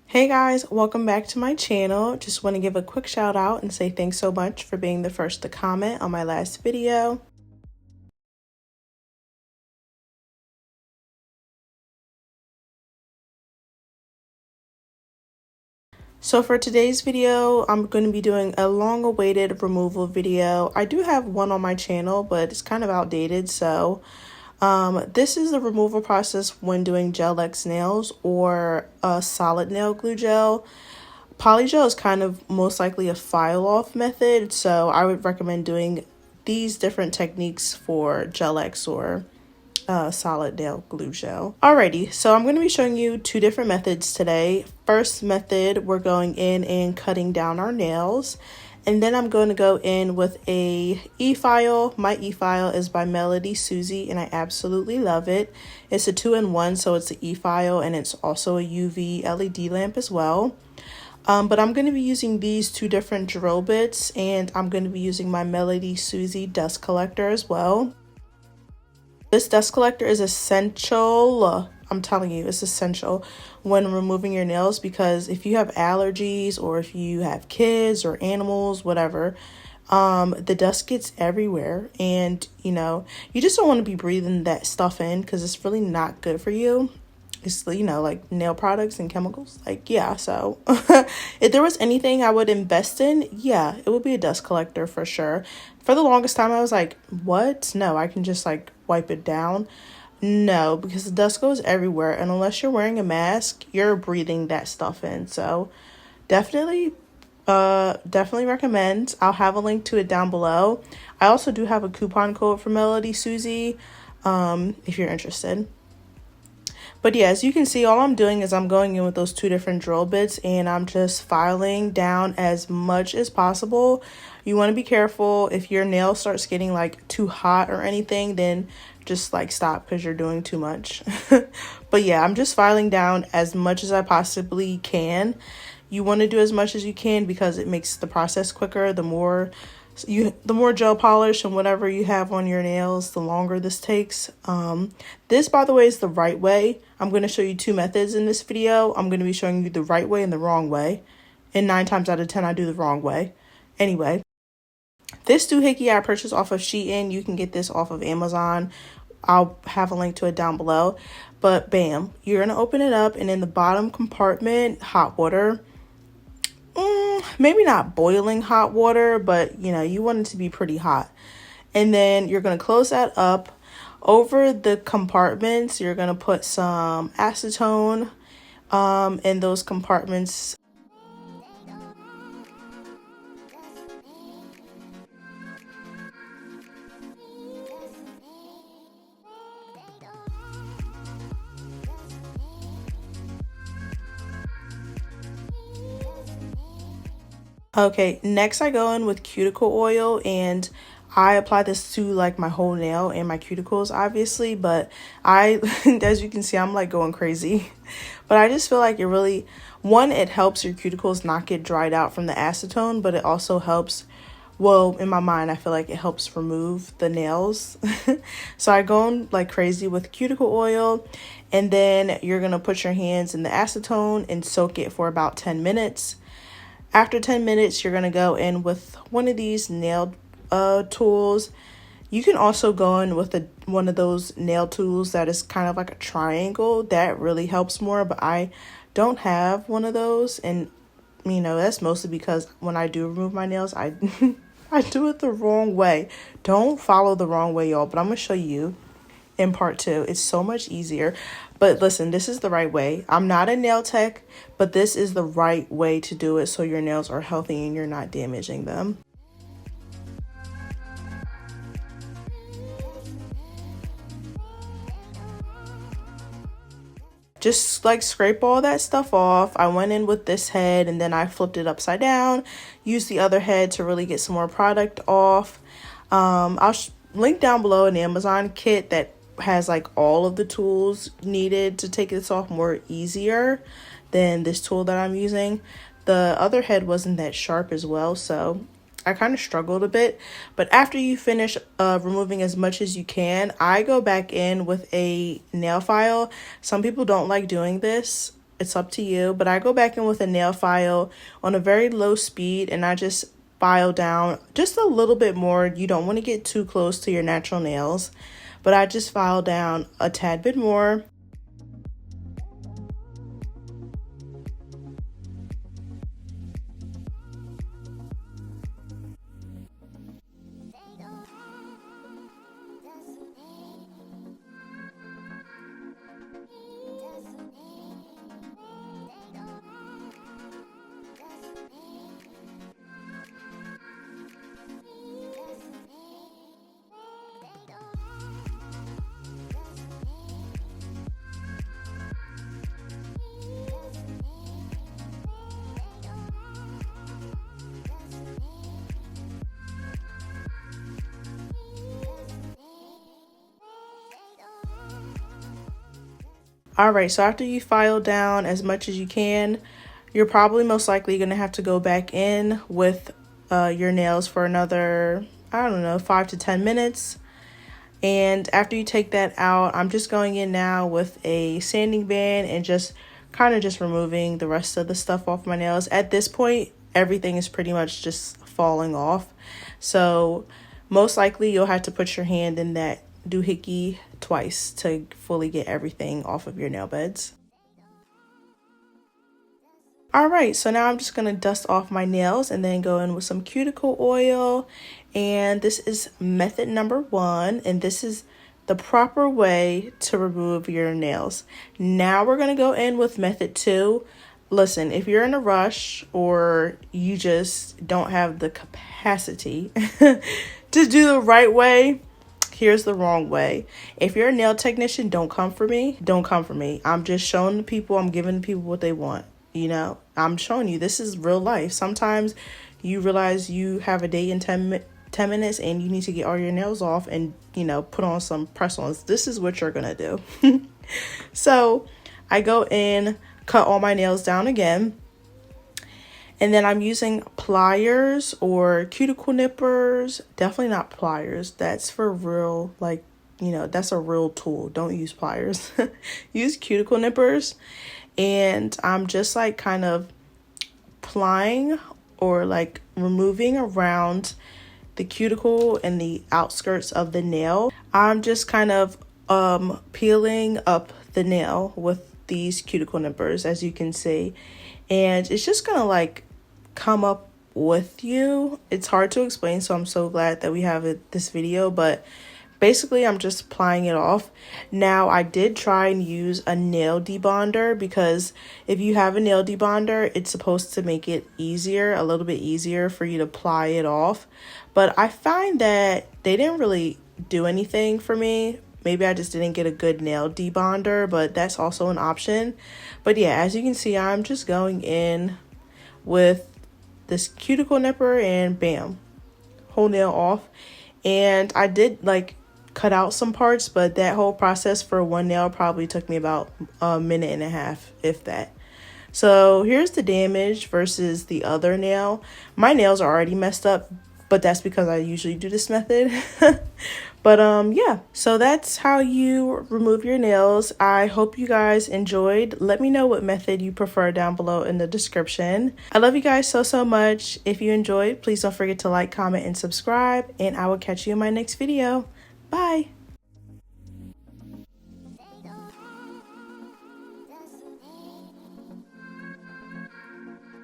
Hey guys, welcome back to my channel. Just want to give a quick shout out and say thanks so much for being the first to comment on my last video. So for today's video, I'm going to be doing a long-awaited removal video. I do have one on my channel, but it's kind of outdated, so this is the removal process when doing Gel X nails or a solid nail glue gel. Polygel is kind of most likely a file off method, so I would recommend doing these different techniques for Gel X or solid nail glue gel. Alrighty, so I'm going to be showing you two different methods today. First method, we're going in and cutting down our nails. And then I'm going to go in with a e-file. My e-file is by MelodySusie and I absolutely love it. It's a 2-in-1, so it's an e-file and it's also a UV LED lamp as well. But I'm going to be using these two different drill bits and I'm going to be using my MelodySusie dust collector as well. This dust collector is essential. I'm telling you, it's essential when removing your nails because if you have allergies or if you have kids or animals, whatever, the dust gets everywhere and, you just don't want to be breathing that stuff in because it's really not good for you. It's, like nail products and chemicals. Like, yeah, so if there was anything I would invest in, yeah, it would be a dust collector for sure. For the longest time, I was like, what? No, I can just like wipe it down. No, because the dust goes everywhere. And unless you're wearing a mask, you're breathing that stuff in. So definitely recommend. I'll have a link to it down below. I also do have a coupon code for MelodySusie if you're interested. But yeah, as you can see, all I'm doing is I'm going in with those two different drill bits and I'm just filing down as much as possible. You want to be careful if your nail starts getting like too hot or anything, then just like stop because you're doing too much. But yeah, I'm just filing down as much as I possibly can. You want to do as much as you can because it makes the process quicker. The more gel polish and whatever you have on your nails, the longer this takes. This, by the way, is the right way. I'm going to show you two methods in this video. I'm going to be showing you the right way and the wrong way. And 9 times out of 10, I do the wrong way. Anyway, this doohickey I purchased off of Shein. You can get this off of Amazon. I'll have a link to it down below. But bam, you're going to open it up and in the bottom compartment, hot water. Maybe not boiling hot water, but you want it to be pretty hot. And then you're going to close that up. Over the compartments, you're going to put some acetone in those compartments. Okay, next I go in with cuticle oil and I apply this to like my whole nail and my cuticles obviously, but as you can see, I'm like going crazy. But I just feel like it really, one, it helps your cuticles not get dried out from the acetone, but it also helps, well, in my mind, I feel like it helps remove the nails. So I go in like crazy with cuticle oil and then you're going to put your hands in the acetone and soak it for about 10 minutes. After 10 minutes, you're going to go in with one of these nail tools. You can also go in with one of those nail tools that is kind of like a triangle. That really helps more, but I don't have one of those. And, that's mostly because when I do remove my nails, I do it the wrong way. Don't follow the wrong way, y'all, but I'm going to show you in part 2. It's so much easier. But listen, this is the right way. I'm not a nail tech, but this is the right way to do it so your nails are healthy and you're not damaging them. Just like scrape all that stuff off. I went in with this head and then I flipped it upside down. Used the other head to really get some more product off. I'll link down below an Amazon kit that has like all of the tools needed to take this off more easier than this tool that I'm using. The other head wasn't that sharp as well, so I kind of struggled a bit. But after you finish removing as much as you can, I go back in with a nail file. Some people don't like doing this. it's up to you. But I go back in with a nail file on a very low speed, and I just file down just a little bit more. You don't want to get too close to your natural nails, but I just file down a tad bit more. Alright, so after you file down as much as you can, you're probably most likely going to have to go back in with your nails for another, I don't know, 5 to 10 minutes. And after you take that out, I'm just going in now with a sanding band and just kind of just removing the rest of the stuff off my nails. At this point, everything is pretty much just falling off. So most likely you'll have to put your hand in that doohickey twice to fully get everything off of your nail beds. Alright, so now I'm just going to dust off my nails and then go in with some cuticle oil. And this is method number 1, and this is the proper way to remove your nails. Now we're going to go in with method 2. Listen, if you're in a rush or you just don't have the capacity to do the right way, here's the wrong way. If you're a nail technician, don't come for me. Don't come for me. I'm just showing the people, I'm giving the people what they want. You know, I'm showing you this is real life. Sometimes you realize you have a date in 10 minutes and you need to get all your nails off and, you know, put on some press-ons. This is what you're going to do. So I go in, cut all my nails down again. And then I'm using pliers or cuticle nippers. Definitely not pliers. That's for real, like, you know, that's a real tool. Don't use pliers. Use cuticle nippers. And I'm just like kind of plying or like removing around the cuticle and the outskirts of the nail. I'm just kind of peeling up the nail with these cuticle nippers, as you can see. And it's just gonna like come up with you. It's hard to explain, so I'm so glad that we have this video, but basically I'm just applying it off. Now I did try and use a nail debonder, because if you have a nail debonder, it's supposed to make it easier, a little bit easier for you to ply it off. But I find that they didn't really do anything for me. Maybe I just didn't get a good nail debonder, but that's also an option. But yeah, as you can see, I'm just going in with this cuticle nipper and bam, whole nail off. And I did like cut out some parts, but that whole process for one nail probably took me about a minute and a half, if that. So here's the damage versus the other nail. My nails are already messed up, but that's because I usually do this method. But yeah, so that's how you remove your nails. I hope you guys enjoyed. Let me know what method you prefer down below in the description. I love you guys so much. If you enjoyed, please don't forget to like, comment, and subscribe, and I will catch you in my next video. Bye.